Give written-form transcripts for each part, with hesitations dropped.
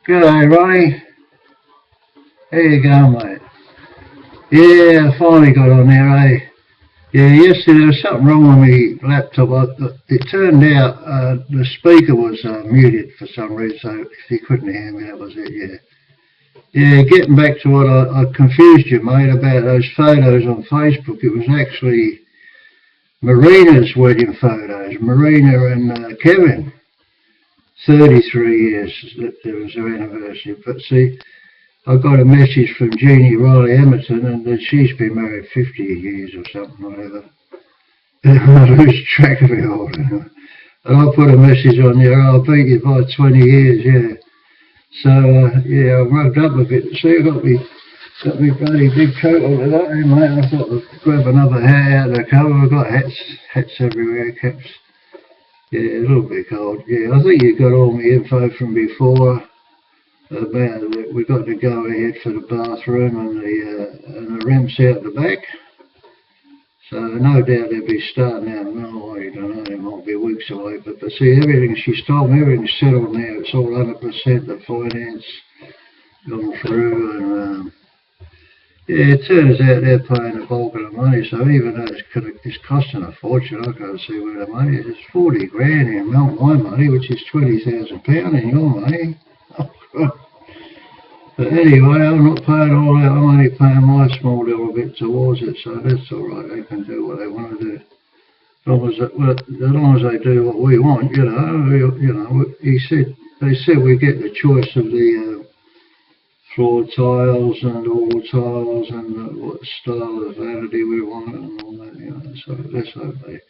G'day, Ronnie. How you going, mate? Yeah, I finally got on there, eh? Yeah, yesterday there was something wrong with my laptop. It turned out the speaker was muted for some reason, so if you couldn't hear me, that was it, yeah. Yeah, getting back to what I confused you, mate, about those photos on Facebook. It was actually Marina's wedding photos. Marina and Kevin. 33 years that was their anniversary. But see, I got a message from Jeannie Riley Emerton, and that she's been married 50 years or something, whatever. I lose track of it all. And I put a message on there, I'll beat you by 20 years, yeah. So, yeah, I rubbed up a bit. See, I got me bloody big coat on today, mate. I thought I'd grab another hat out of the cover. I've got hats everywhere, caps. Yeah, a little bit cold. Yeah, I think you got all my info from before about we got to go ahead for the bathroom and the ramps out the back. So no doubt they'll be starting out. No, I don't know. It might be weeks away. But see, everything she's told me, everything's settled now. It's all 100%. The finance gone through, and yeah, it turns out they're paying a bulk of the money, so even though it's costing a fortune, I can't see where the money is. It's 40 grand in my money, which is £20,000 in your money. But anyway, I'm not paying all that, I'm only paying my small little bit towards it, so that's alright, they can do what they want to do. As long as they do what we want, you know, they said we get the choice of the floor tiles and all tiles and what style of vanity we want and all that, you know, so that's okay.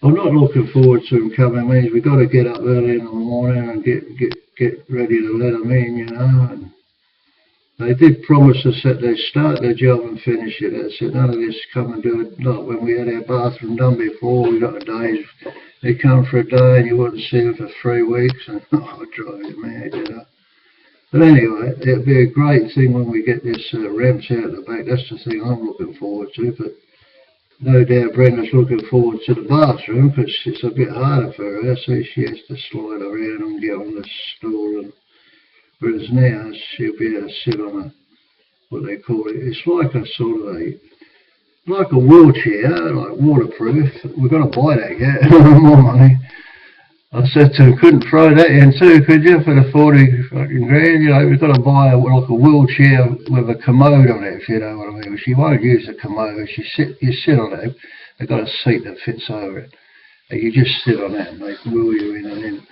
I'm not looking forward to them coming. It means we've got to get up early in the morning and get ready to let them in, you know. And they did promise us that they'd start their job and finish it. They said none of this come and do it. Like when we had our bathroom done before, we got the days, they come for a day and you wouldn't see them for 3 weeks, and I'd drive you mad, you know. But anyway, it'll be a great thing when we get this ramps out the back. That's the thing I'm looking forward to. But no doubt Brenda's looking forward to the bathroom because it's a bit harder for her. So she has to slide around and get on the stool. And whereas now she'll be able to sit on a, what they call it. It's like a sort of like a wheelchair, like waterproof. We've got to buy that, yeah, more money. I said to him, couldn't throw that in too, could you, for the 40 fucking grand? You know, we've got to buy like a wheelchair with a commode on it, if you know what I mean. She won't use the commode. You sit on it. They've got a seat that fits over it. And you just sit on that and they wheel you in, and then,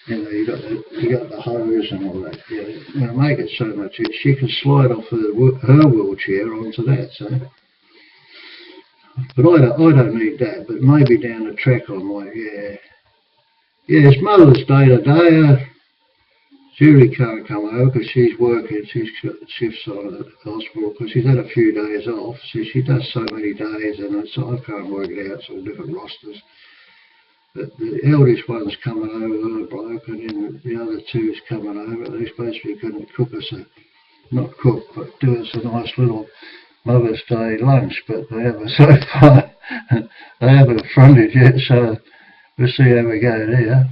you know, you got the hose and all that. Yeah, you know, make it so much. She can slide off her wheelchair onto that, so. But I don't need that, but maybe down the track I might, yeah. Yeah, it's Mother's Day today. Julie can't come over because she's working. She's got shifts on at the hospital because she's had a few days off. So she does so many days, and I can't work it out. It's all different rosters. But the eldest one's coming over, the bloke, and then the other two's coming over. They're supposed to be going to cook us not cook, but do us a nice little Mother's Day lunch. But they haven't so far. They haven't fronted yet, so. We'll see how we go there.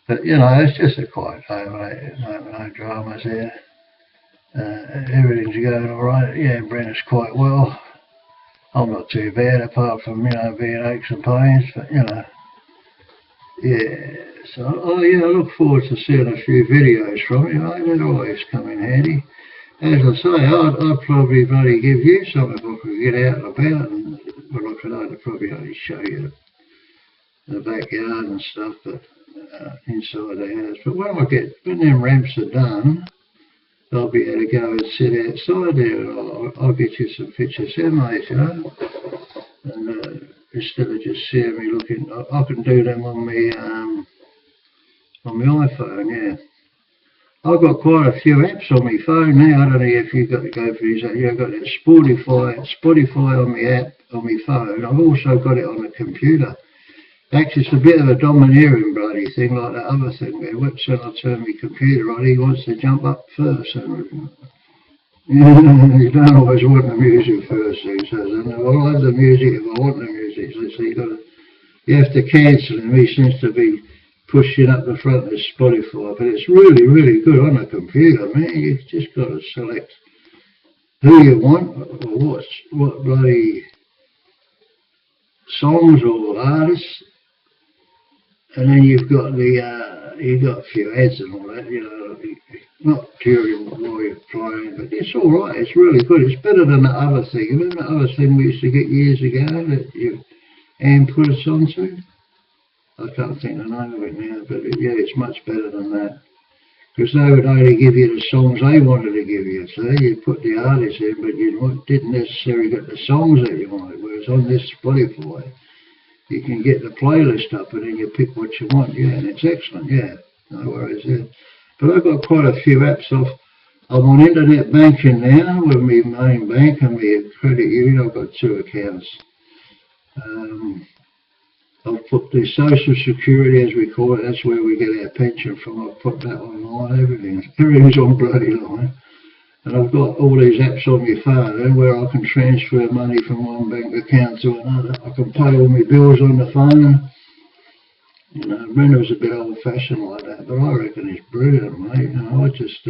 But, you know, it's just a quiet day, mate. No dramas there. Everything's going all right. Yeah, Brenda's quite well. I'm not too bad, apart from, you know, being aches and pains. But, you know, yeah. So, yeah, I look forward to seeing a few videos from you, mate. They'd always come in handy. As I say, I'd probably bloody give you something if I could get out and about. And, well, I'd probably only show you the backyard and stuff, but inside the house. But when them ramps are done, I'll be able to go and sit outside there, and I'll get you some pictures there, mate, you know. And instead of just seeing me looking, I can do them on my iPhone, yeah. I've got quite a few apps on my phone now. I don't know if you've got to go for these. I've got that Spotify on my app on my phone. I've also got it on the computer. Actually, it's a bit of a domineering bloody thing, like that other thing there. When I turn my computer on, he wants to jump up first. And, you don't always want the music first, he says. And I'll have the music if I want the music. So you have to cancel him. He seems to be pushing up the front of Spotify, but it's really, really good on a computer, man. You've just got to select who you want, or what bloody songs or artists, and then you've got a few ads and all that, you know, not during while you're playing, but it's all right. It's really good. It's better than the other thing. Remember the other thing we used to get years ago that you put us onto? I can't think the name of it now, but yeah, it's much better than that. Because they would only give you the songs they wanted to give you. So you put the artists in, but you didn't necessarily get the songs that you wanted. Whereas on this Spotify, you can get the playlist up and then you pick what you want. Yeah, and it's excellent. Yeah, no worries there. But I've got quite a few apps off. I'm on internet banking now with my main bank and my credit union. I've got 2 accounts. I've put the social security, as we call it, that's where we get our pension from. I've put that online, everything's on bloody line. And I've got all these apps on my phone where I can transfer money from one bank account to another. I can pay all my bills on the phone. You know, Brenda's a bit old-fashioned like that, but I reckon it's brilliant, mate. You know, I just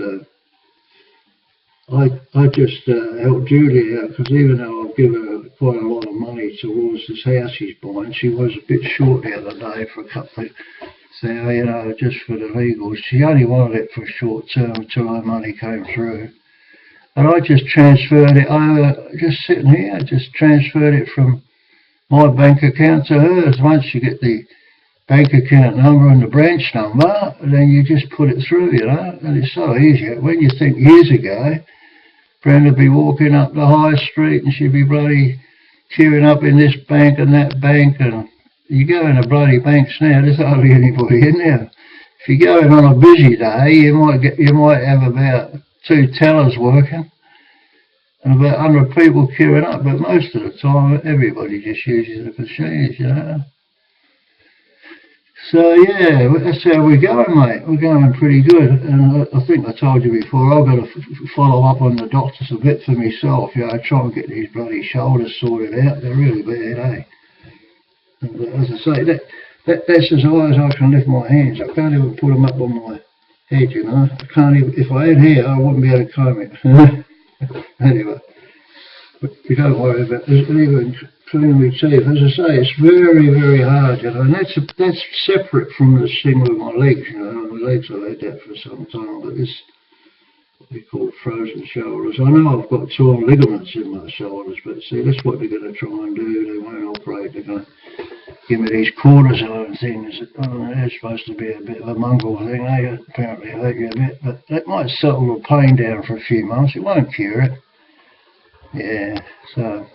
helped Julie out, because even though I've given her quite a lot of money towards this house she's buying, she was a bit short the other day for a couple of, so, you know, just for the legals. She only wanted it for short term until her money came through. And I just transferred it over, just sitting here, just transferred it from my bank account to hers. Once you get the bank account number and the branch number, then you just put it through, you know, and it's so easy. When you think years ago, Brenda would be walking up the high street and she'd be bloody queuing up in this bank and that bank, and you go in the bloody banks now, there's hardly anybody in there. If you go in on a busy day, you might have about 2 tellers working and about 100 people queuing up, but most of the time everybody just uses the machines, you know. So yeah, that's how we're going, mate. We're going pretty good, and I think I told you before, I've got to follow up on the doctors a bit for myself. You know, try and get these bloody shoulders sorted out. They're really bad, eh? And as I say, that's as high as I can lift my hands. I can't even put them up on my head, you know. I can't even. If I had hair, I wouldn't be able to comb it. Anyway, but you don't worry about it. Even cleaning my teeth, as I say, it's very, very hard, you know, and that's separate from this thing with my legs, you know. My legs, I've had that for some time, but this, what they call frozen shoulders. I know I've got torn ligaments in my shoulders, but see, that's what they're going to try and do. They won't operate, they're going to give me these cortisone things. I don't know, they're supposed to be a bit of a mongrel thing. They apparently hurt you a bit, but that might settle the pain down for a few months. It won't cure it. Yeah, so...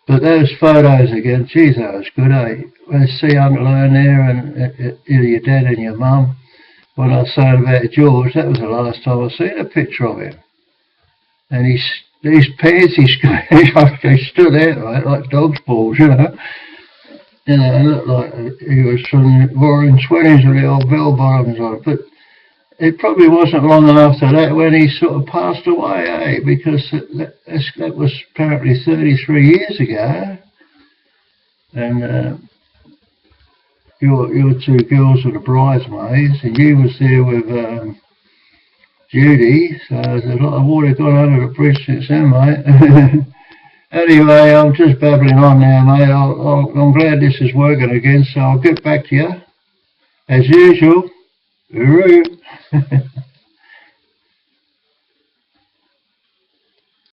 But those photos again, geez, that was good, eh? When I see Uncle Owen there and your dad and your mum, when I was saying about George, that was the last time I seen a picture of him. And these pants he stood out, right, like dog's balls, you know. You know, it looked like he was from roaring 20s with the old bell bottoms on. But it probably wasn't long after that when he sort of passed away, eh? Because that was apparently 33 years ago. And your 2 girls were the bridesmaids, and you was there with Judy. So there's a lot of water gone under the bridge since then, mate. Anyway, I'm just babbling on now, mate. I'm glad this is working again, so I'll get back to you as usual. Hooroo!